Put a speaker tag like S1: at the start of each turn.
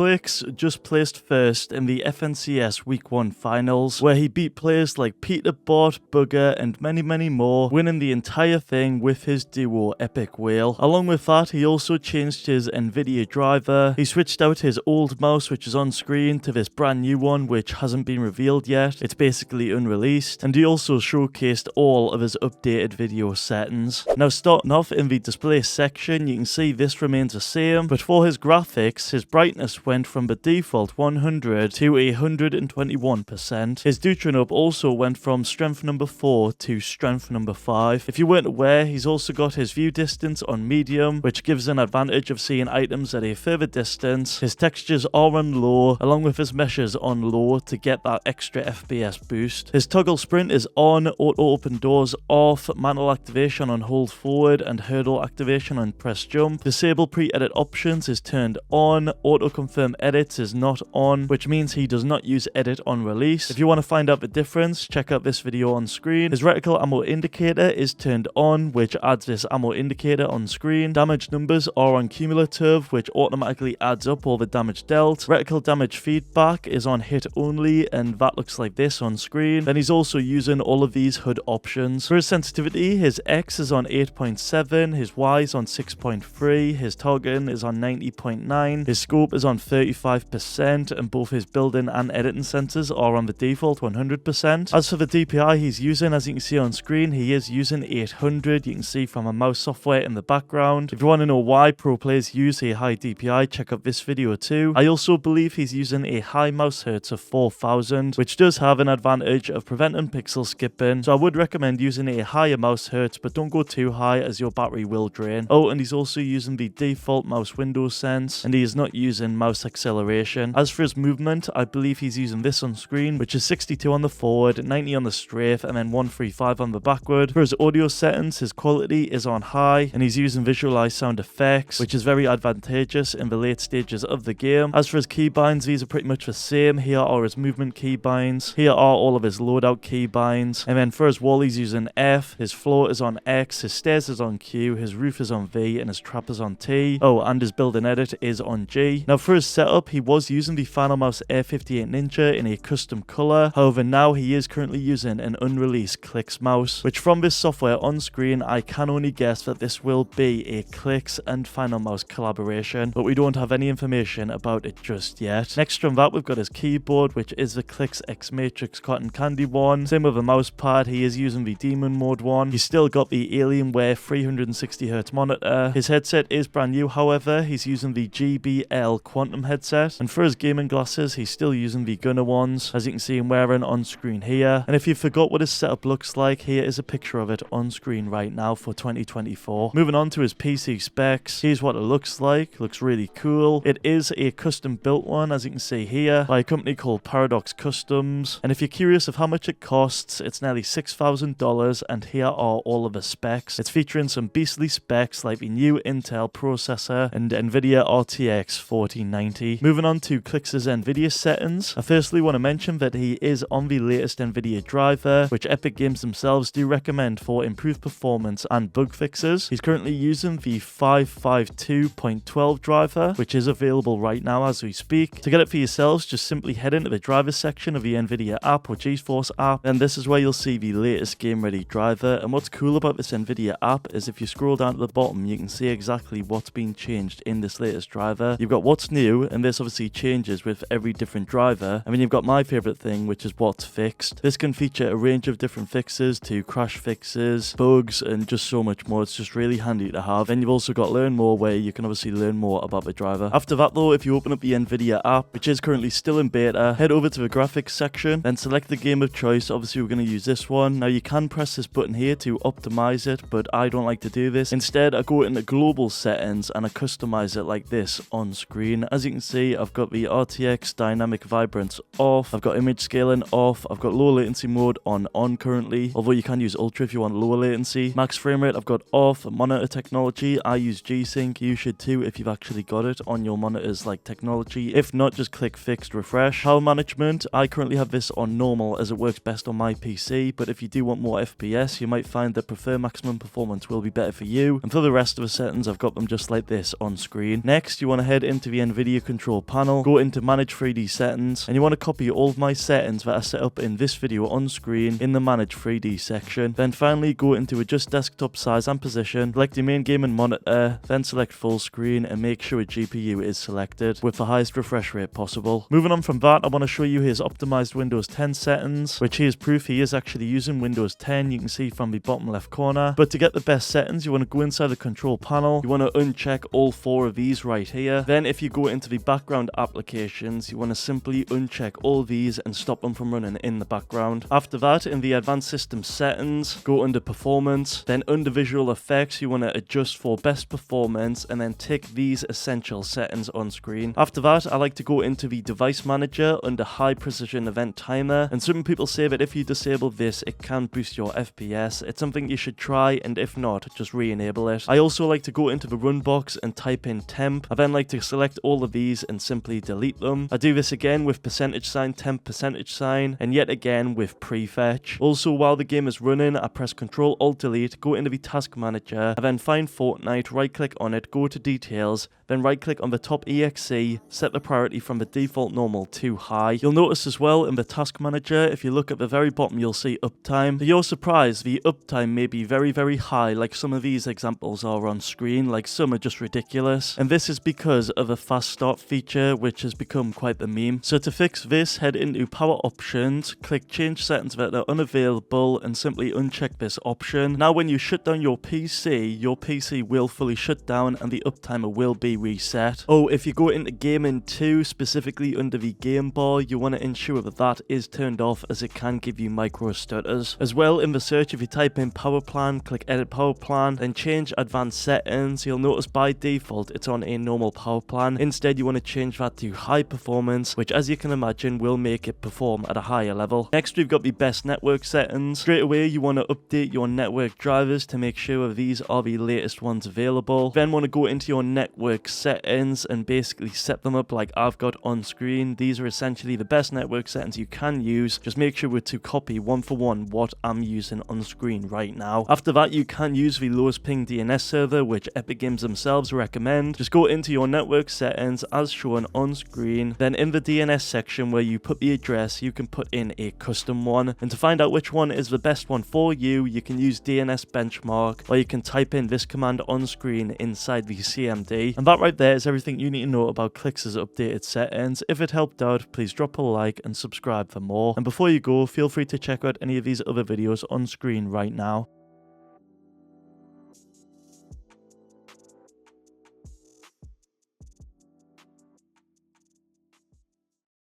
S1: Clix just placed first in the FNCS Week 1 finals, where he beat players like Peterbot, Bugger, and many more, winning the entire thing with his duo Epic Whale. Along with that, he also changed his Nvidia driver. He switched out his old mouse, which is on screen, to this brand new one, which hasn't been revealed yet. It's basically unreleased. And he also showcased all of his updated video settings. Now, starting off in the display section, you can see this remains the same, but for his graphics, his brightness went from the default 100 to 121%. His do turn up also went from strength number 4 to strength number 5. If you weren't aware, he's also got his view distance on medium, which gives an advantage of seeing items at a further distance. His textures are on low, along with his meshes on low to get that extra FPS boost. His toggle sprint is on, auto open doors off, manual activation on hold forward, and hurdle activation on press jump. Disable pre-edit options is turned on, auto confirm edits is not on, which means he does not use edit on release. If you want to find out the difference, check out this video on screen. His reticle ammo indicator is turned on, which adds this ammo indicator on screen. Damage numbers are on cumulative, which automatically adds up all the damage dealt. Reticle damage feedback is on hit only, and that looks like this on screen. Then he's also using all of these HUD options. For his sensitivity, his X is on 8.7, his Y is on 6.3, his targeting is on 90.9, his scope is on 35%, and both his building and editing sensors are on the default 100%. As for the DPI he's using, as you can see on screen, he is using 800. You can see from a mouse software in the background. If you want to know why pro players use a high DPI, check out this video too. I also believe he's using a high mouse hertz of 4000, which does have an advantage of preventing pixel skipping, so I would recommend using a higher mouse hertz, but don't go too high as your battery will drain. Oh, and he's also using the default mouse window sense, and he is not using mouse acceleration. As for his movement, I believe he's using this on screen, which is 62 on the forward, 90 on the strafe, and then 135 on the backward. For his audio settings, his quality is on high, and he's using visualized sound effects, which is very advantageous in the late stages of the game. As for his keybinds, these are pretty much the same. Here are his movement keybinds. Here are all of his loadout keybinds. And then for his wall, he's using F, his floor is on X, his stairs is on Q, his roof is on V, and his trap is on T. Oh, and his build and edit is on G. Now for his setup, he was using the Final Mouse Air 58 Ninja in a custom color. However, now he is currently using an unreleased Clix mouse, which from this software on screen, I can only guess that this will be a Clix and Final Mouse collaboration, but we don't have any information about it just yet. Next from that, we've got his keyboard, which is the Clix X Matrix Cotton Candy one. Same with the mouse pad, he is using the Demon Mode one. He's still got the Alienware 360Hz monitor. His headset is brand new, however, he's using the GBL Quantum headset. And for his gaming glasses, he's still using the Gunner ones, as you can see him wearing on screen here. And if you forgot what his setup looks like, here is a picture of it on screen right now for 2024. Moving on to his PC specs, here's what it looks like. Looks really cool. It is a custom built one, as you can see here, by a company called Paradox Customs. And if you're curious of how much it costs, it's nearly $6,000, and here are all of the specs. It's featuring some beastly specs like the new Intel processor and Nvidia RTX 4090. Moving on to Clix's Nvidia settings, I firstly want to mention that he is on the latest Nvidia driver, which Epic Games themselves do recommend for improved performance and bug fixes. He's currently using the 552.12 driver, which is available right now as we speak. To get it for yourselves, just simply head into the driver section of the Nvidia app or GeForce app, and this is where you'll see the latest game ready driver. And what's cool about this Nvidia app is if you scroll down to the bottom, you can see exactly what's been changed in this latest driver. You've got what's new, and this obviously changes with every different driver. And then you've got my favorite thing, which is what's fixed. This can feature a range of different fixes to crash fixes, bugs, and just so much more. It's just really handy to have. And you've also got learn more, where you can obviously learn more about the driver. After that though, if you open up the Nvidia app, which is currently still in beta, head over to the graphics section, then select the game of choice. Obviously we're going to use this one. Now you can press this button here to optimize it, but I don't like to do this. Instead, I go into global settings and I customize it like this on screen. As you can see, I've got the RTX dynamic vibrance off, I've got image scaling off, I've got low latency mode on currently, although you can use ultra if you want lower latency. Max frame rate I've got off. Monitor technology, I use G-Sync. You should too if you've actually got it on your monitors like technology. If not, just click fixed refresh. Power management, I currently have this on normal as it works best on my PC, but if you do want more FPS, you might find that prefer maximum performance will be better for you. And for the rest of the settings, I've got them just like this on screen. Next, you want to head into the Nvidia NVIDIA control panel, go into manage 3D settings, and you want to copy all of my settings that are set up in this video on screen in the manage 3D section. Then finally go into adjust desktop size and position, select your main gaming monitor, then select full screen and make sure a GPU is selected with the highest refresh rate possible. Moving on from that, I want to show you his optimized Windows 10 settings, which he is proof he is actually using Windows 10, you can see from the bottom left corner. But to get the best settings, you want to go inside the control panel, you want to uncheck all 4 of these right here. Then if you go into the background applications, you want to simply uncheck all these and stop them from running in the background. After that, in the advanced system settings, go under performance, then under visual effects, you want to adjust for best performance and then tick these essential settings on screen. After that, I like to go into the device manager under high precision event timer, and some people say that if you disable this, it can boost your FPS. It's something you should try, and if not, just re-enable it. I also like to go into the run box and type in temp. I then like to select all of these and simply delete them. I do this again with %, temp %, and yet again with prefetch. Also, while the game is running, I press Ctrl Alt Delete, go into the task manager, and then find Fortnite, right click on it, go to details, then right click on the top exe, set the priority from the default normal to high. You'll notice as well in the task manager, if you look at the very bottom, you'll see uptime. To your surprise, the uptime may be very, very high, like some of these examples are on screen, like some are just ridiculous. And this is because of a fast start feature, which has become quite the meme. So to fix this, head into power options, click change settings that are unavailable, and simply uncheck this option. Now when you shut down your PC will fully shut down and the uptimer will be reset. Oh, if you go into gaming too, specifically under the game bar, you want to ensure that that is turned off, as it can give you micro stutters. As well, in the search, if you type in power plan, click edit power plan, then change advanced settings, you'll notice by default it's on a normal power plan. Instead, you want to change that to high performance, which as you can imagine will make it perform at a higher level. Next, we've got the best network settings. Straight away, you want to update your network drivers to make sure these are the latest ones available. Then want to go into your network settings and basically set them up like I've got on screen. These are essentially the best network settings you can use. Just make sure to copy one for one what I'm using on screen right now. After that, you can use the lowest ping DNS server, which Epic Games themselves recommend. Just go into your network settings as shown on screen. Then in the DNS section where you put the address, you can put in a custom one. And to find out which one is the best one for you, you can use DNS benchmark, or you can type in this command on screen inside the CMD. And that right there is everything you need to know about Clix's updated settings. If it helped out, please drop a like and subscribe for more. And before you go, feel free to check out any of these other videos on screen right now.